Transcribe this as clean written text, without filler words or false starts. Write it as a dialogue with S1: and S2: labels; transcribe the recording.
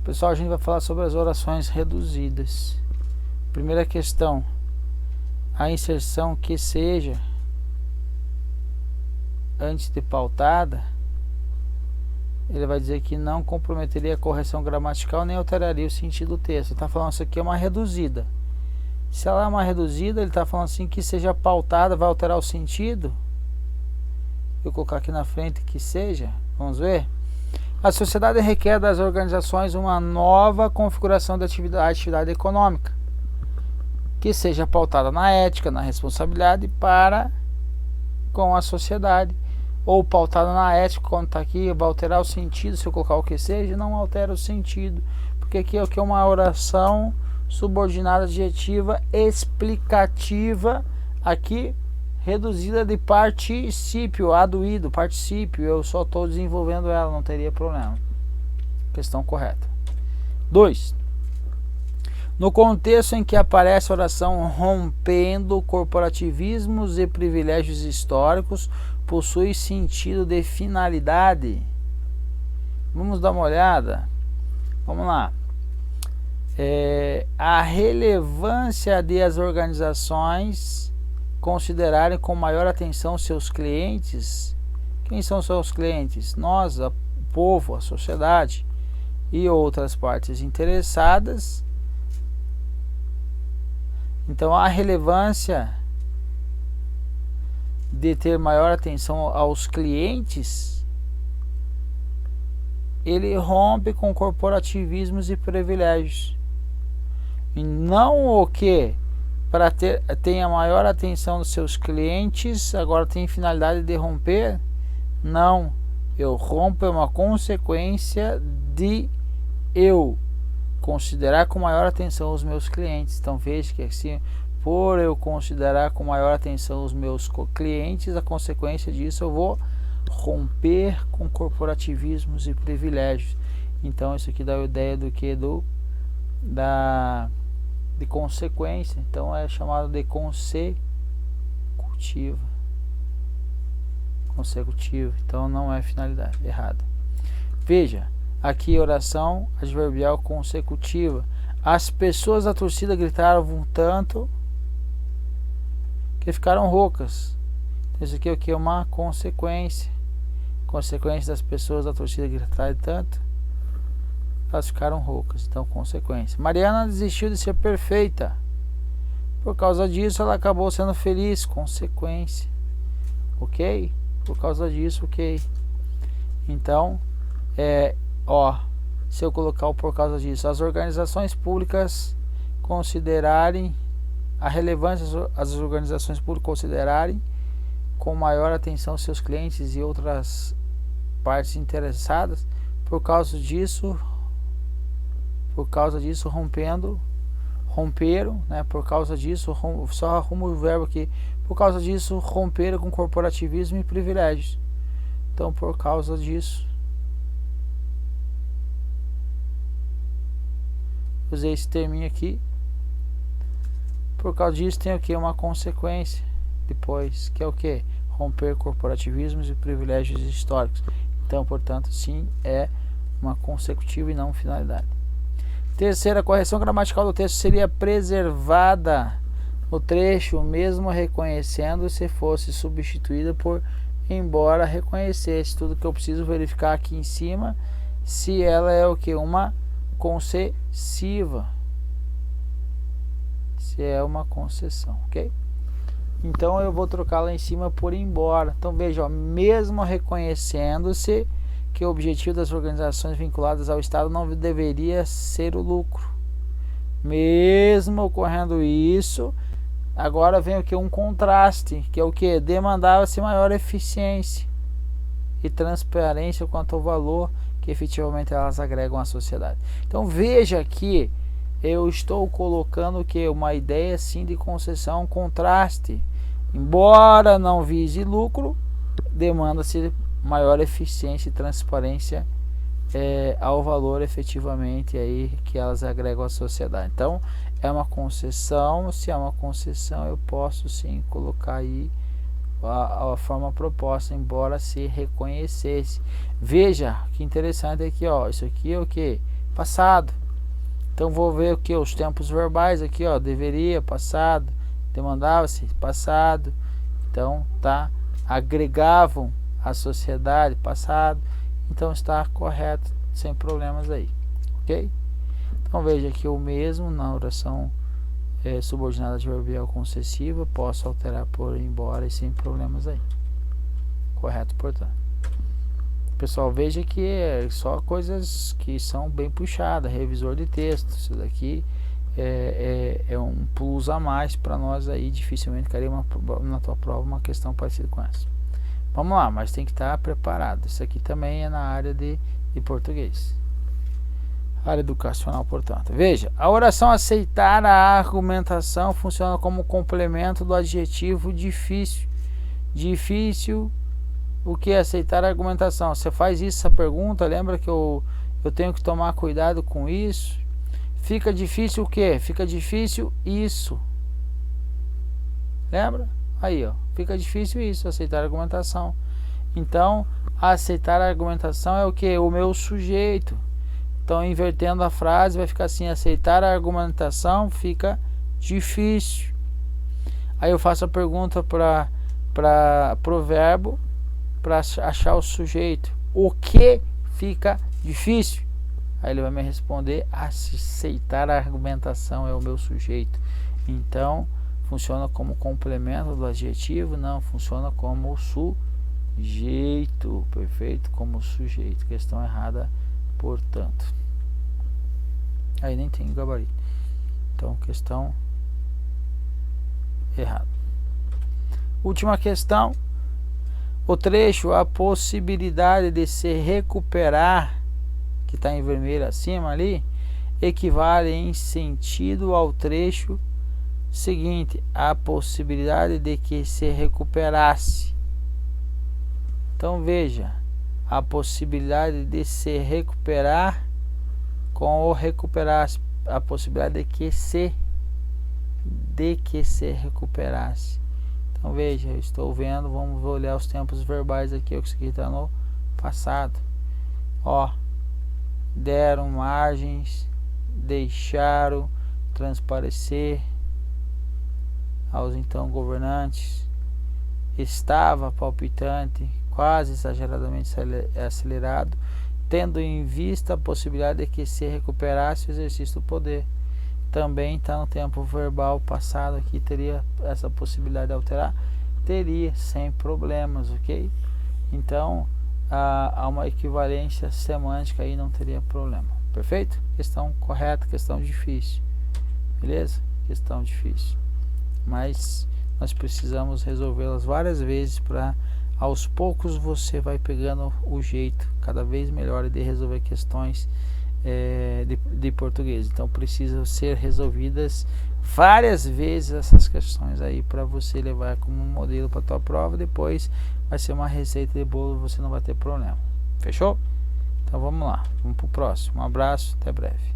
S1: Pessoal, a gente vai falar sobre as orações reduzidas. Primeira questão, a inserção que seja antes de pautada, ele vai dizer que não comprometeria a correção gramatical nem alteraria o sentido do texto. Ele está falando isso aqui é uma reduzida. Se ela é uma reduzida, ele está falando assim que seja pautada, vai alterar o sentido. Vou colocar aqui na frente que seja, vamos ver. A sociedade requer das organizações uma nova configuração da atividade econômica, que seja pautada na ética, na responsabilidade para com a sociedade, ou pautada na ética, quando está aqui, vai alterar o sentido. Se eu colocar o que seja, não altera o sentido, porque aqui é uma oração subordinada adjetiva explicativa, aqui reduzida de particípio, aduído, particípio, eu só estou desenvolvendo ela, não teria problema. Questão correta. 2. No contexto em que aparece a oração rompendo corporativismos e privilégios históricos, possui sentido de finalidade. Vamos dar uma olhada. Vamos lá. A relevância de as organizações considerarem com maior atenção seus clientes. Quem são seus clientes? Nós, o povo, a sociedade e outras partes interessadas. Então, a relevância de ter maior atenção aos clientes, ele rompe com corporativismos e privilégios. E não o que para tenha maior atenção dos seus clientes, agora tem finalidade de romper? Não, eu rompo é uma consequência de eu considerar com maior atenção os meus clientes. Então veja que assim, por eu considerar com maior atenção os meus clientes, a consequência disso eu vou romper com corporativismos e privilégios. Então isso aqui dá a ideia do que? De consequência. Então é chamado de consecutiva. Então não é finalidade, errada. Veja, aqui oração adverbial consecutiva. As pessoas da torcida gritaram um tanto que ficaram roucas. Então, isso aqui é o que? Uma consequência. Consequência das pessoas da torcida gritarem tanto, elas ficaram roucas. Então, consequência. Mariana desistiu de ser perfeita. Por causa disso, ela acabou sendo feliz. Consequência. Ok? Por causa disso, ok. Então, se eu colocar o por causa disso, as organizações públicas considerarem a relevância, as organizações públicas considerarem com maior atenção seus clientes e outras partes interessadas, por causa disso romperam, né? Por causa disso, só arrumo o verbo aqui, por causa disso romperam com corporativismo e privilégios. Então, por causa disso, usei esse terminho aqui. Por causa disso tem o que? Uma consequência depois, que é o que? Romper corporativismos e privilégios históricos. Então, portanto, sim, é uma consecutiva e não finalidade. Terceira, a correção gramatical do texto seria preservada no trecho, mesmo reconhecendo se fosse substituída por embora reconhecesse. Tudo que eu preciso verificar aqui em cima, se ela é o que? Uma concessiva. Se é uma concessão, ok? Então eu vou trocar lá em cima por embora. Então veja, mesmo reconhecendo-se que o objetivo das organizações vinculadas ao Estado não deveria ser o lucro. Mesmo ocorrendo isso, agora vem o que? Um contraste, que é o que? Demandava-se maior eficiência e transparência quanto ao valor que efetivamente elas agregam à sociedade. Então veja que eu estou colocando o que? Uma ideia sim de concessão, contraste. Embora não vise lucro, demanda-se maior eficiência e transparência ao valor efetivamente aí que elas agregam à sociedade. Então é uma concessão. Se é uma concessão, eu posso sim colocar aí a forma proposta, embora se reconhecesse. Veja que interessante aqui, ó, isso aqui é o que? passado. Então vou ver o que? Os tempos verbais aqui, ó, deveria, passado, demandava-se, passado. Então tá, agregavam a sociedade, passado. Então está correto, sem problemas aí, ok? Então veja que o mesmo na oração subordinada adverbial concessiva, posso alterar por embora e sem problemas aí, correto, portanto. Pessoal, veja que é só coisas que são bem puxadas, revisor de texto, isso daqui é um plus a mais para nós aí, dificilmente cairia na tua prova uma questão parecida com essa. Vamos lá, mas tem que estar preparado, isso aqui também é na área de português. Área educacional, portanto. Veja, a oração aceitar a argumentação funciona como complemento do adjetivo difícil. Difícil, o que é aceitar a argumentação? Você faz isso, essa pergunta, lembra que eu tenho que tomar cuidado com isso? Fica difícil o que? Fica difícil isso. Lembra? Aí, ó, fica difícil isso, aceitar a argumentação. Então, aceitar a argumentação é o que? O meu sujeito. Então, invertendo a frase, vai ficar assim: aceitar a argumentação fica difícil. Aí eu faço a pergunta para o verbo, para achar o sujeito. O que fica difícil? Aí ele vai me responder: aceitar a argumentação é o meu sujeito. Então, funciona como complemento do adjetivo? Não, funciona como sujeito. Perfeito, como sujeito. Questão errada, portanto. Aí nem tem gabarito. Então, questão errada. Última questão. O trecho, a possibilidade de se recuperar, que está em vermelho acima ali, equivale em sentido ao trecho seguinte: a possibilidade de que se recuperasse. Então veja, a possibilidade de se recuperar com o recuperasse, a possibilidade de que se recuperasse. Então veja, eu estou vendo, vamos olhar os tempos verbais aqui, o que está no passado. Ó, deram margens, deixaram transparecer aos então governantes, estava palpitante, quase exageradamente acelerado, tendo em vista a possibilidade de que se recuperasse o exercício do poder. Também está no tempo verbal passado aqui, teria essa possibilidade de alterar? Teria, sem problemas, ok? Então, há uma equivalência semântica aí, não teria problema. Perfeito? Questão correta, questão difícil. Beleza? Questão difícil. Mas nós precisamos resolvê-las várias vezes para, aos poucos, você vai pegando o jeito cada vez melhor de resolver questões de português. Então precisa ser resolvidas várias vezes essas questões aí para você levar como modelo para a tua prova. Depois vai ser uma receita de bolo, você não vai ter problema. Fechou? Então vamos lá, vamos para o próximo. Um abraço, até breve.